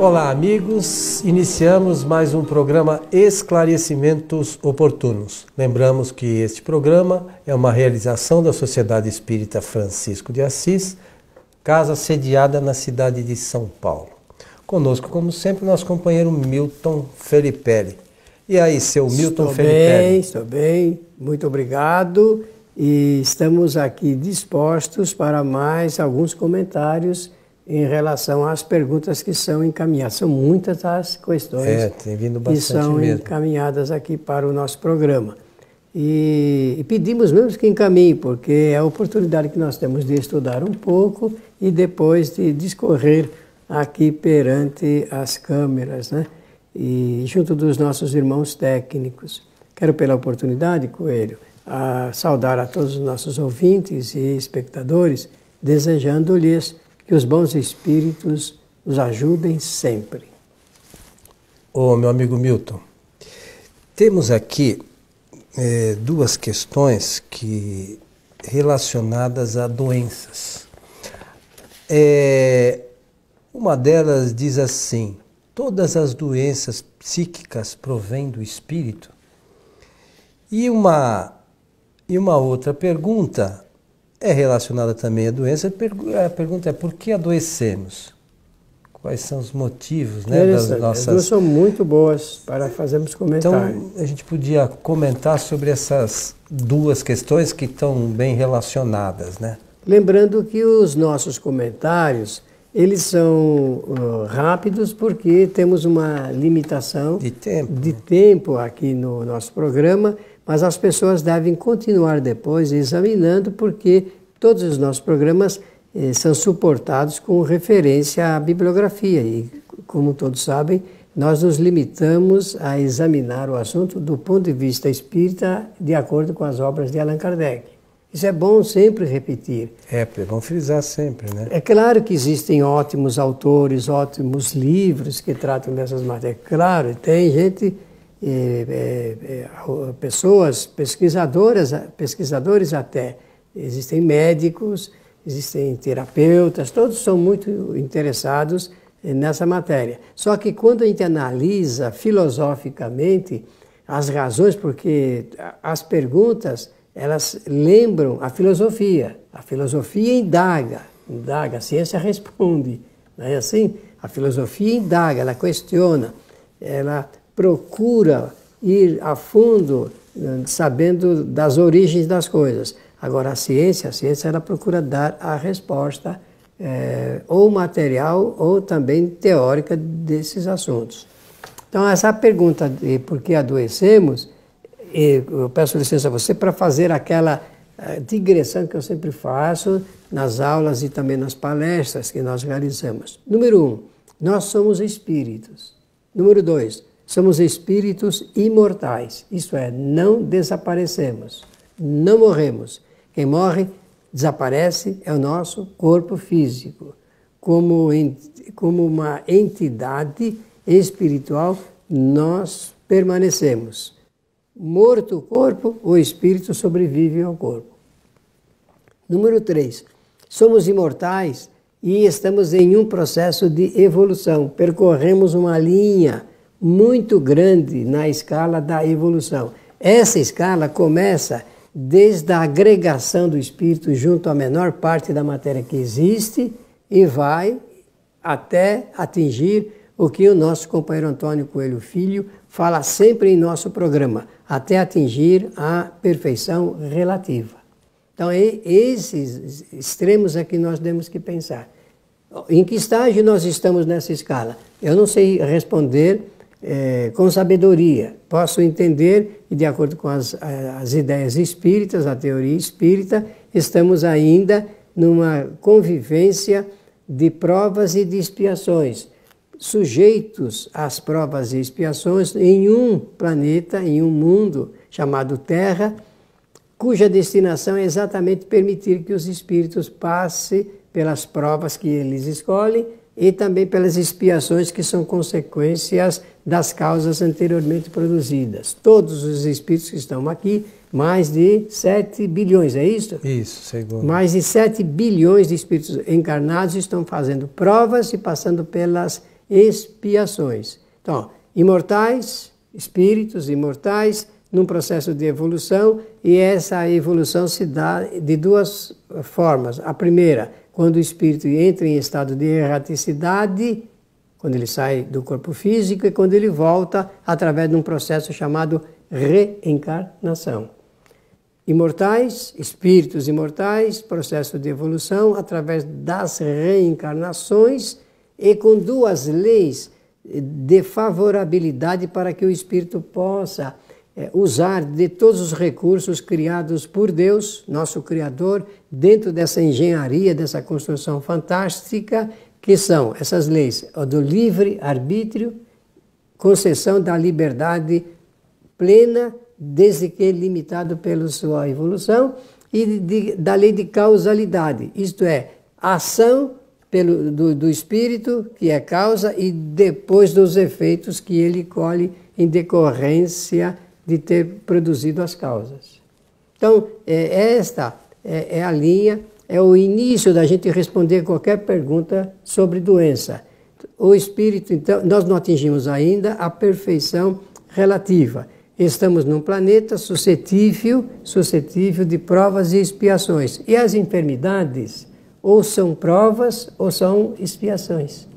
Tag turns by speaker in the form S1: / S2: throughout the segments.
S1: Olá, amigos. Iniciamos mais um programa Esclarecimentos Oportunos. Lembramos que este programa é uma realização da Sociedade Espírita Francisco de Assis, casa sediada na cidade de São Paulo. Conosco, como sempre, nosso companheiro Milton Felipe. E aí, seu Milton Felipe?
S2: Estou bem, muito obrigado. E estamos aqui dispostos para mais alguns comentários em relação às perguntas que são encaminhadas. São muitas as questões
S1: tem vindo
S2: que são
S1: mesmo.
S2: encaminhadas aqui para o nosso programa. E pedimos mesmo que encaminhe, porque é a oportunidade que nós temos de estudar um pouco e depois de discorrer aqui perante as câmeras, né? E junto dos nossos irmãos técnicos. Quero, pela oportunidade, Coelho, saudar a todos os nossos ouvintes e espectadores, desejando-lhes que os bons espíritos nos ajudem sempre.
S1: Meu amigo Milton, temos aqui duas questões relacionadas a doenças. Uma delas diz assim: todas as doenças psíquicas provêm do espírito? E uma outra pergunta é relacionada também à doença. A pergunta é: por que adoecemos? Quais são os motivos, né, das nossas...
S2: As duas são muito boas para fazermos comentário.
S1: Então, a gente podia comentar sobre essas duas questões que estão bem relacionadas, né?
S2: Lembrando que os nossos comentários, eles são rápidos porque temos uma limitação
S1: de
S2: tempo aqui no nosso programa, mas as pessoas devem continuar depois examinando, porque todos os nossos programas são suportados com referência à bibliografia. E, como todos sabem, nós nos limitamos a examinar o assunto do ponto de vista espírita, de acordo com as obras de Allan Kardec. Isso é bom sempre repetir.
S1: É bom frisar sempre, né?
S2: É claro que existem ótimos autores, ótimos livros que tratam dessas matérias. Claro, tem gente... pessoas, pesquisadores até, existem médicos, existem terapeutas, todos são muito interessados nessa matéria. Só que quando a gente analisa filosoficamente as razões, porque as perguntas, elas lembram a filosofia indaga, a ciência responde, não é assim? A filosofia indaga, ela questiona, ela procura ir a fundo, sabendo das origens das coisas. Agora, a ciência ela procura dar a resposta ou material ou também teórica desses assuntos. Então, essa pergunta de por que adoecemos, eu peço licença a você para fazer aquela digressão que eu sempre faço nas aulas e também nas palestras que nós realizamos. Número 1, nós somos espíritos. Número 2, somos espíritos imortais, isto é, não desaparecemos, não morremos. Quem morre, desaparece, é o nosso corpo físico. Como uma entidade espiritual, nós permanecemos. Morto o corpo, o espírito sobrevive ao corpo. Número 3, somos imortais e estamos em um processo de evolução, percorremos uma linha muito grande na escala da evolução. Essa escala começa desde a agregação do espírito junto à menor parte da matéria que existe e vai até atingir o que o nosso companheiro Antônio Coelho Filho fala sempre em nosso programa, até atingir a perfeição relativa. Então, esses extremos é que nós temos que pensar. Em que estágio nós estamos nessa escala? Eu não sei responder com sabedoria. Posso entender, e de acordo com as ideias espíritas, a teoria espírita, estamos ainda numa convivência de provas e de expiações, sujeitos às provas e expiações em um planeta, em um mundo chamado Terra, cuja destinação é exatamente permitir que os espíritos passem pelas provas que eles escolhem e também pelas expiações que são consequências das causas anteriormente produzidas. Todos os espíritos que estão aqui, mais de 7 bilhões, é isso?
S1: Isso, segundo.
S2: Mais de 7 bilhões de espíritos encarnados estão fazendo provas e passando pelas expiações. Então, imortais, espíritos imortais, num processo de evolução, e essa evolução se dá de duas formas. A primeira, quando o espírito entra em estado de erraticidade, quando ele sai do corpo físico, e quando ele volta através de um processo chamado reencarnação. Imortais, espíritos imortais, processo de evolução através das reencarnações e com duas leis de favorabilidade para que o espírito possa usar de todos os recursos criados por Deus, nosso Criador, dentro dessa engenharia, dessa construção fantástica, que são essas leis do livre-arbítrio, concessão da liberdade plena, desde que limitado pela sua evolução, e da lei de causalidade, isto é, a ação do espírito, que é causa, e depois dos efeitos que ele colhe em decorrência de ter produzido as causas. Então, esta é a linha, é o início da gente responder qualquer pergunta sobre doença. O espírito, então, nós não atingimos ainda a perfeição relativa. Estamos num planeta suscetível de provas e expiações. E as enfermidades ou são provas ou são expiações.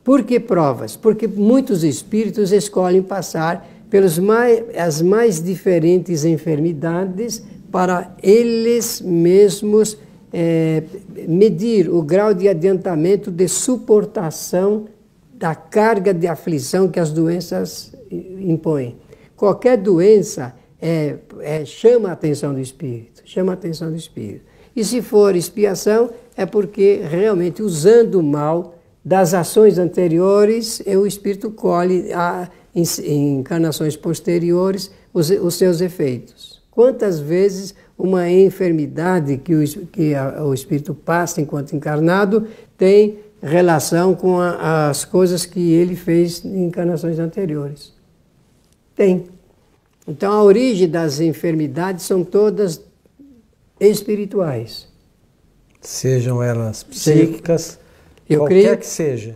S2: Por que provas? Porque muitos espíritos escolhem passar as mais diferentes enfermidades para eles mesmos medir o grau de adiantamento de suportação da carga de aflição que as doenças impõem. Qualquer doença chama a atenção do espírito, E se for expiação, é porque realmente usando mal das ações anteriores, o espírito colhe em encarnações posteriores os seus efeitos. Quantas vezes uma enfermidade que o espírito passa enquanto encarnado tem relação com as coisas que ele fez em encarnações anteriores? Tem. Então a origem das enfermidades são todas espirituais.
S1: Sejam elas psíquicas, qualquer que seja.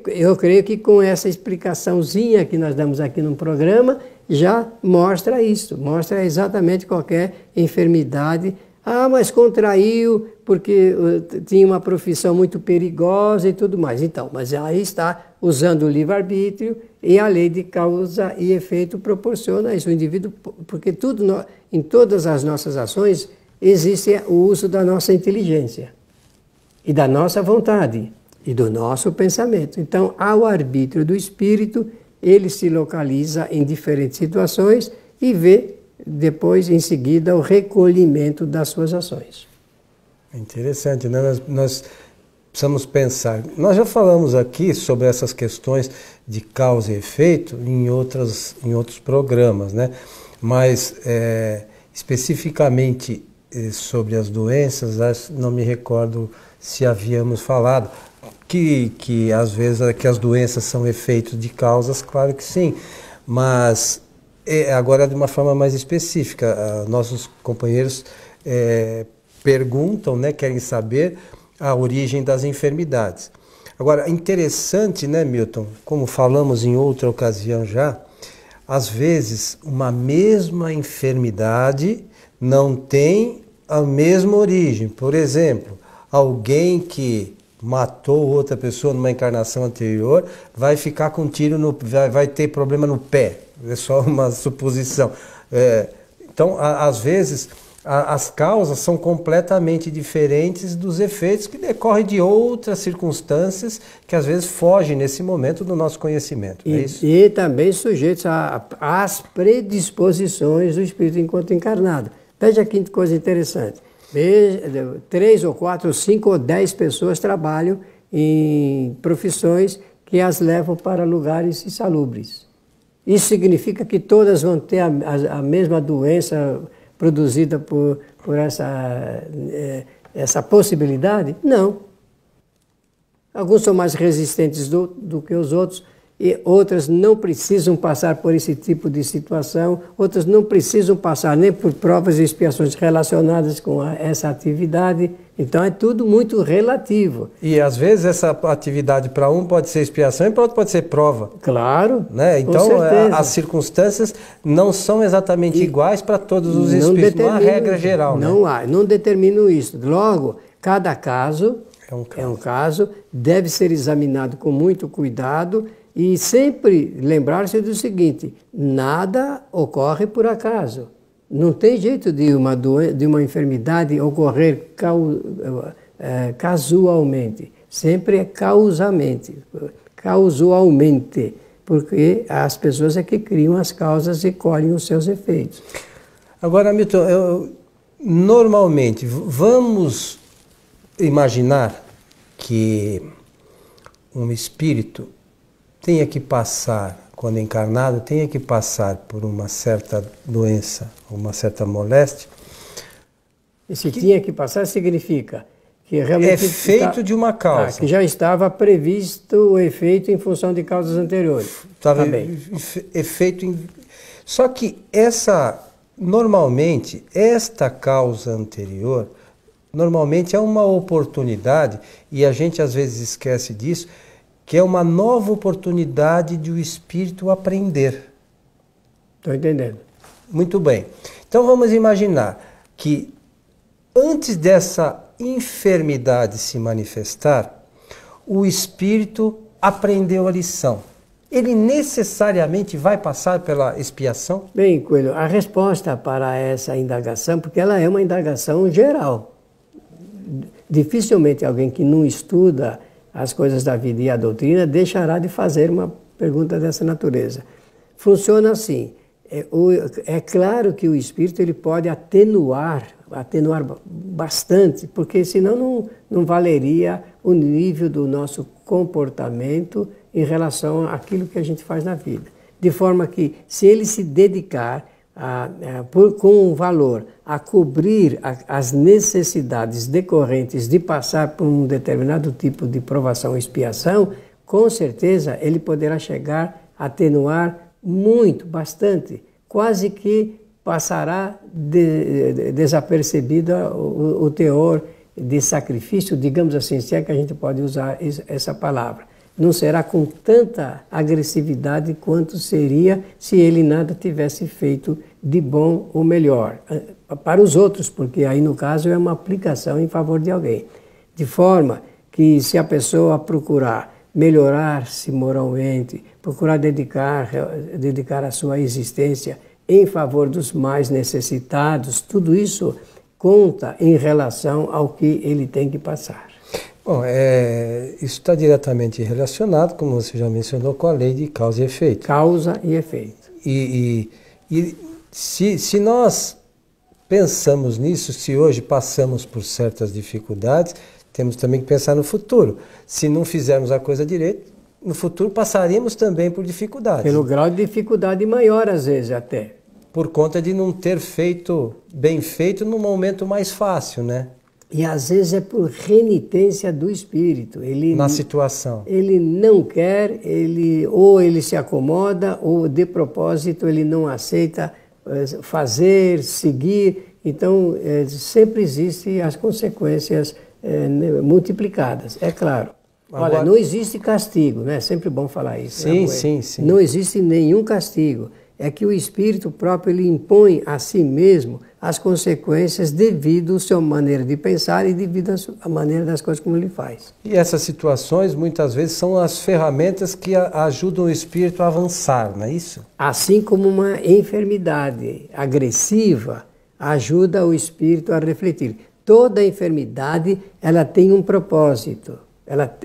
S2: Eu creio que com essa explicaçãozinha que nós damos aqui no programa, já mostra isso, mostra exatamente qualquer enfermidade. Ah, mas contraiu porque tinha uma profissão muito perigosa e tudo mais. Então, mas aí está usando o livre-arbítrio e a lei de causa e efeito proporciona isso. O indivíduo, porque em todas as nossas ações existe o uso da nossa inteligência e da nossa vontade e do nosso pensamento. Então, ao arbítrio do espírito, ele se localiza em diferentes situações e vê depois, em seguida, o recolhimento das suas ações.
S1: É interessante, né? Nós precisamos pensar. Nós já falamos aqui sobre essas questões de causa e efeito em outros programas, né? Mas especificamente sobre as doenças, não me recordo se havíamos falado que às vezes que as doenças são efeitos de causas, claro que sim, mas agora de uma forma mais específica. Nossos companheiros perguntam, né, querem saber a origem das enfermidades. Agora, interessante, né, Milton, como falamos em outra ocasião já, às vezes uma mesma enfermidade não tem a mesma origem. Por exemplo, alguém que matou outra pessoa numa encarnação anterior vai ficar com tiro vai ter problema no pé. É só uma suposição. Então, às vezes, as causas são completamente diferentes dos efeitos que decorrem de outras circunstâncias que às vezes fogem nesse momento do nosso conhecimento. É isso?
S2: E também sujeitos às predisposições do espírito enquanto encarnado. Veja que coisa interessante. 3 ou 4 ou 5 ou 10 pessoas trabalham em profissões que as levam para lugares insalubres. Isso significa que todas vão ter a mesma doença produzida por essa possibilidade? Não. Alguns são mais resistentes do que os outros e outras não precisam passar por esse tipo de situação, outras não precisam passar nem por provas e expiações relacionadas com essa atividade. Então é tudo muito relativo.
S1: E às vezes essa atividade para um pode ser expiação e para outro pode ser prova.
S2: Claro,
S1: Né? Então as circunstâncias não são exatamente iguais para todos os espíritos, não há regra geral.
S2: Não há, não determino isso. Logo, cada caso é um caso, deve ser examinado com muito cuidado e sempre lembrar-se do seguinte: nada ocorre por acaso. Não tem jeito de uma enfermidade ocorrer casualmente. Sempre é causalmente, porque as pessoas é que criam as causas e colhem os seus efeitos.
S1: Agora, Milton, normalmente, vamos imaginar que um espírito tenha que passar, quando encarnado, tenha que passar por uma certa doença, uma certa moléstia.
S2: Esse tinha que passar significa que realmente...
S1: Efeito de uma causa.
S2: Que já estava previsto o efeito em função de causas anteriores.
S1: Estava efeito... Só que normalmente, esta causa anterior, normalmente é uma oportunidade, e a gente às vezes esquece disso, que é uma nova oportunidade de o espírito aprender.
S2: Estou entendendo.
S1: Muito bem. Então vamos imaginar que antes dessa enfermidade se manifestar, o espírito aprendeu a lição. Ele necessariamente vai passar pela expiação?
S2: Bem, Coelho, a resposta para essa indagação, porque ela é uma indagação geral. Dificilmente alguém que não estuda as coisas da vida e a doutrina deixará de fazer uma pergunta dessa natureza. Funciona assim. É claro que o espírito ele pode atenuar bastante, porque senão não valeria o nível do nosso comportamento em relação àquilo que a gente faz na vida. De forma que, se ele se dedicar com um valor a cobrir as necessidades decorrentes de passar por um determinado tipo de provação ou expiação, com certeza ele poderá chegar a atenuar muito, bastante, quase que passará desapercebido o teor de sacrifício, digamos assim, se é que a gente pode usar essa palavra. Não será com tanta agressividade quanto seria se ele nada tivesse feito de bom ou melhor para os outros, porque aí no caso é uma aplicação em favor de alguém. De forma que se a pessoa procurar melhorar-se moralmente, procurar dedicar a sua existência em favor dos mais necessitados, tudo isso conta em relação ao que ele tem que passar.
S1: Bom, isso está diretamente relacionado, como você já mencionou, com a lei de causa e efeito.
S2: Causa e efeito.
S1: E se nós pensamos nisso, se hoje passamos por certas dificuldades, temos também que pensar no futuro. Se não fizermos a coisa direito, no futuro passaríamos também por dificuldades.
S2: Pelo grau de dificuldade maior, às vezes, até.
S1: Por conta de não ter feito bem feito no momento mais fácil, né?
S2: E às vezes é por renitência do espírito.
S1: Na situação.
S2: Ele não quer, ou ele se acomoda, ou de propósito ele não aceita fazer, seguir. Então, sempre existem as consequências multiplicadas, é claro. Olha, não existe castigo, né? É sempre bom falar isso.
S1: Sim,
S2: né?
S1: sim.
S2: Não existe nenhum castigo. É que o espírito próprio ele impõe a si mesmo as consequências devido à sua maneira de pensar e devido à maneira das coisas como ele faz.
S1: E essas situações, muitas vezes, são as ferramentas que ajudam o espírito a avançar, não é isso?
S2: Assim como uma enfermidade agressiva ajuda o espírito a refletir. Toda enfermidade ela tem um propósito.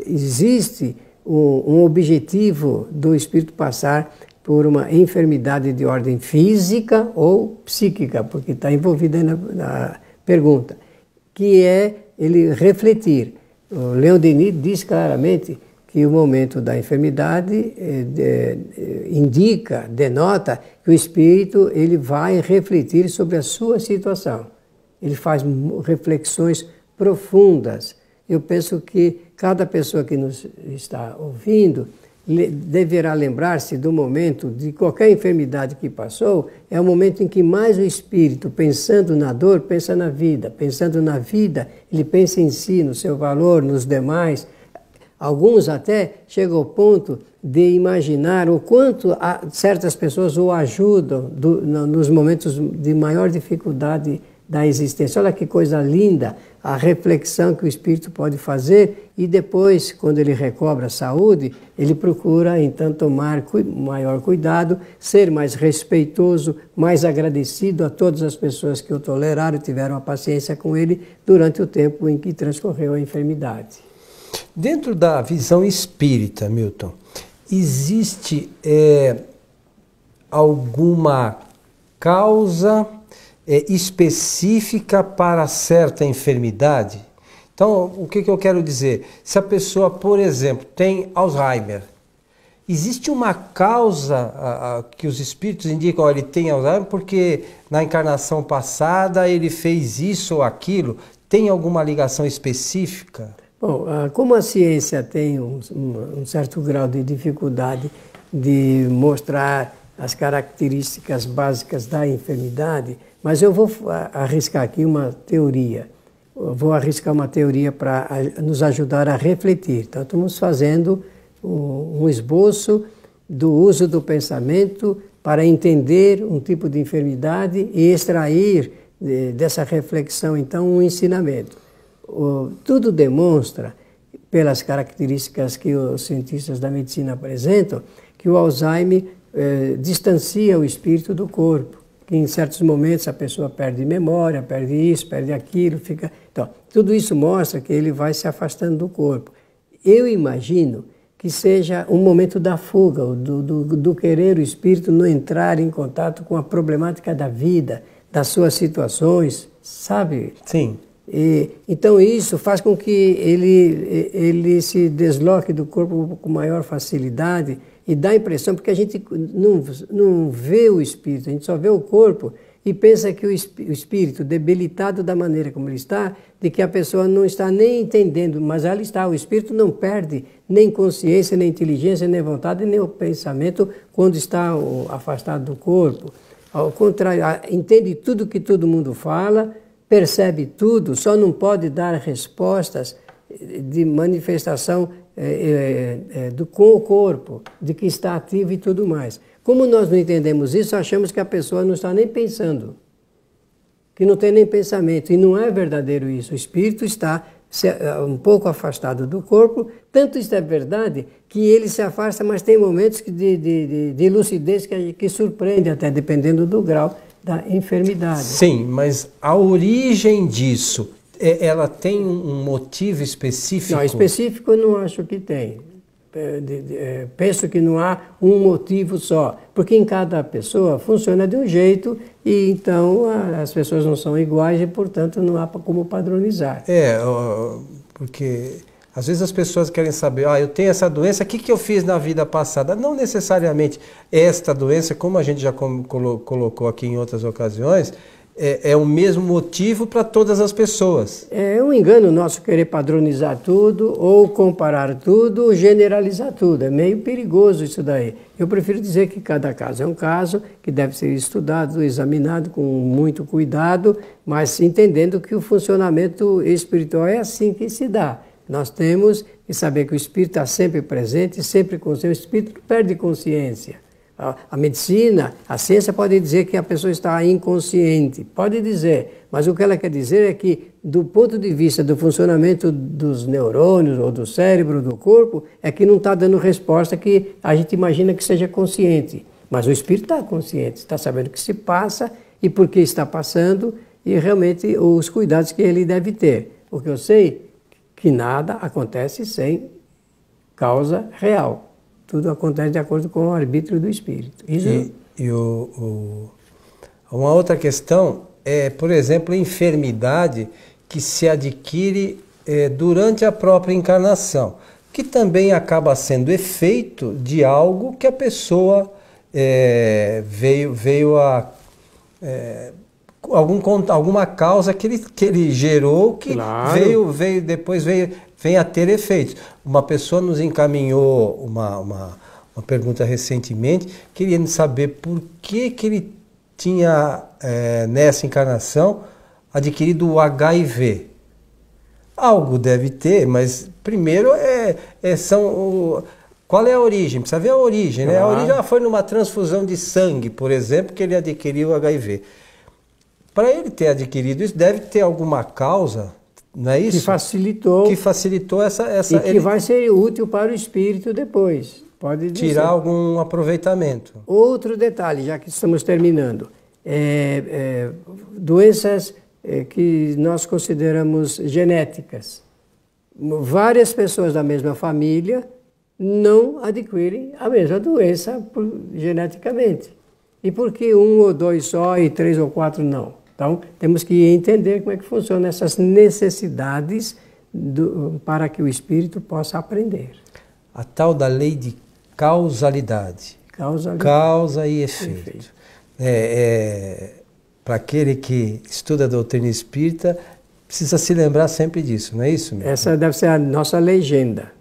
S2: Existe um objetivo do espírito passar por uma enfermidade de ordem física ou psíquica, porque está envolvida na pergunta, que é ele refletir. O Leon Denis diz claramente que o momento da enfermidade denota que o espírito ele vai refletir sobre a sua situação. Ele faz reflexões profundas. Eu penso que cada pessoa que nos está ouvindo deverá lembrar-se do momento de qualquer enfermidade que passou, é o momento em que mais o espírito, pensando na dor, pensa na vida. Pensando na vida, ele pensa em si, no seu valor, nos demais. Alguns até chegam ao ponto de imaginar o quanto certas pessoas o ajudam nos momentos de maior dificuldade da existência. Olha que coisa linda a reflexão que o espírito pode fazer, e depois, quando ele recobra a saúde, ele procura então tomar maior cuidado, ser mais respeitoso, mais agradecido a todas as pessoas que o toleraram, tiveram a paciência com ele durante o tempo em que transcorreu a enfermidade.
S1: Dentro da visão espírita, Milton, existe alguma causa específica para certa enfermidade? Então, o que eu quero dizer? Se a pessoa, por exemplo, tem Alzheimer, existe uma causa que os espíritos indicam, ele tem Alzheimer porque na encarnação passada ele fez isso ou aquilo? Tem alguma ligação específica?
S2: Bom, como a ciência tem um certo grau de dificuldade de mostrar as características básicas da enfermidade, mas eu vou arriscar aqui uma teoria. Eu vou arriscar uma teoria para nos ajudar a refletir. Então, estamos fazendo um esboço do uso do pensamento para entender um tipo de enfermidade e extrair dessa reflexão, então, um ensinamento. Tudo demonstra, pelas características que os cientistas da medicina apresentam, que o Alzheimer distancia o espírito do corpo, que em certos momentos a pessoa perde memória, perde isso, perde aquilo, fica... Então, tudo isso mostra que ele vai se afastando do corpo. Eu imagino que seja um momento da fuga, do querer o espírito não entrar em contato com a problemática da vida, das suas situações, sabe?
S1: Sim.
S2: Então isso faz com que ele se desloque do corpo com maior facilidade e dá a impressão, porque a gente não vê o espírito, a gente só vê o corpo e pensa que o espírito, debilitado da maneira como ele está, de que a pessoa não está nem entendendo, mas ela está, o espírito não perde nem consciência, nem inteligência, nem vontade, nem o pensamento quando está afastado do corpo. Ao contrário, entende tudo que todo mundo fala, percebe tudo, só não pode dar respostas de manifestação com o corpo, de que está ativo e tudo mais. Como nós não entendemos isso, achamos que a pessoa não está nem pensando, que não tem nem pensamento, e não é verdadeiro isso. O espírito está um pouco afastado do corpo, tanto isso é verdade que ele se afasta, mas tem momentos de lucidez que surpreende até, dependendo do grau da enfermidade.
S1: Sim, mas a origem disso, ela tem um motivo específico?
S2: Não, específico eu não acho que tem. Penso que não há um motivo só, porque em cada pessoa funciona de um jeito e então as pessoas não são iguais e, portanto, não há como padronizar.
S1: Porque às vezes as pessoas querem saber, eu tenho essa doença, o que eu fiz na vida passada? Não necessariamente esta doença, como a gente já colocou aqui em outras ocasiões, é o mesmo motivo para todas as pessoas. É
S2: um engano nosso querer padronizar tudo, ou comparar tudo, ou generalizar tudo. É meio perigoso isso daí. Eu prefiro dizer que cada caso é um caso, que deve ser estudado, examinado com muito cuidado, mas entendendo que o funcionamento espiritual é assim que se dá. Nós temos que saber que o espírito está sempre presente, sempre consciente. O espírito perde consciência. A medicina, a ciência pode dizer que a pessoa está inconsciente, pode dizer, mas o que ela quer dizer é que, do ponto de vista do funcionamento dos neurônios, ou do cérebro, do corpo, é que não está dando resposta que a gente imagina que seja consciente. Mas o espírito está consciente, está sabendo o que se passa e por que está passando e realmente os cuidados que ele deve ter. O que eu sei que nada acontece sem causa real. Tudo acontece de acordo com o arbítrio do espírito.
S1: Uma outra questão é, por exemplo, a enfermidade que se adquire durante a própria encarnação, que também acaba sendo efeito de algo que a pessoa veio a... alguma causa que ele gerou, que claro. veio venha a ter efeitos. Uma pessoa nos encaminhou uma pergunta recentemente, querendo saber por que ele tinha, nessa encarnação, adquirido o HIV. Algo deve ter, mas primeiro qual é a origem? Precisa ver a origem, né? A origem foi numa transfusão de sangue, por exemplo, que ele adquiriu o HIV. Para ele ter adquirido isso, deve ter alguma causa, não é isso? Que facilitou essa...
S2: E que vai ser útil para o espírito depois. Pode dizer.
S1: Tirar algum aproveitamento.
S2: Outro detalhe, já que estamos terminando. Doenças que nós consideramos genéticas. Várias pessoas da mesma família não adquirem a mesma doença geneticamente. E por que um ou dois só e 3 ou 4 não? Então, temos que entender como é que funcionam essas necessidades para que o espírito possa aprender.
S1: A tal da lei de causalidade. Causa e efeito. Para aquele que estuda a doutrina espírita, precisa se lembrar sempre disso, não é isso, meu?
S2: Essa deve ser a nossa legenda.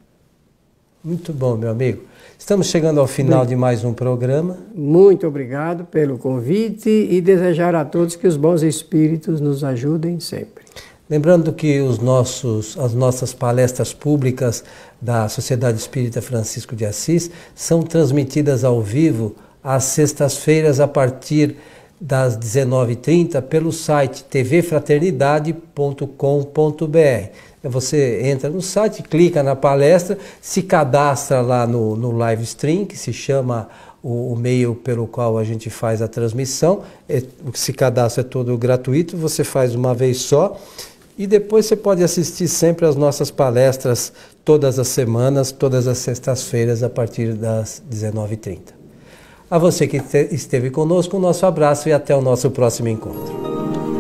S1: Muito bom, meu amigo. Estamos chegando ao final de mais um programa.
S2: Muito obrigado pelo convite e desejar a todos que os bons espíritos nos ajudem sempre.
S1: Lembrando que as nossas palestras públicas da Sociedade Espírita Francisco de Assis são transmitidas ao vivo às sextas-feiras a partir das 19h30 pelo site tvfraternidade.com.br. Você entra no site, clica na palestra, se cadastra lá no live stream, que se chama o meio pelo qual a gente faz a transmissão. O que se cadastra é todo gratuito, você faz uma vez só. E depois você pode assistir sempre às nossas palestras todas as semanas, todas as sextas-feiras, a partir das 19h30. A você que esteve conosco, um nosso abraço e até o nosso próximo encontro.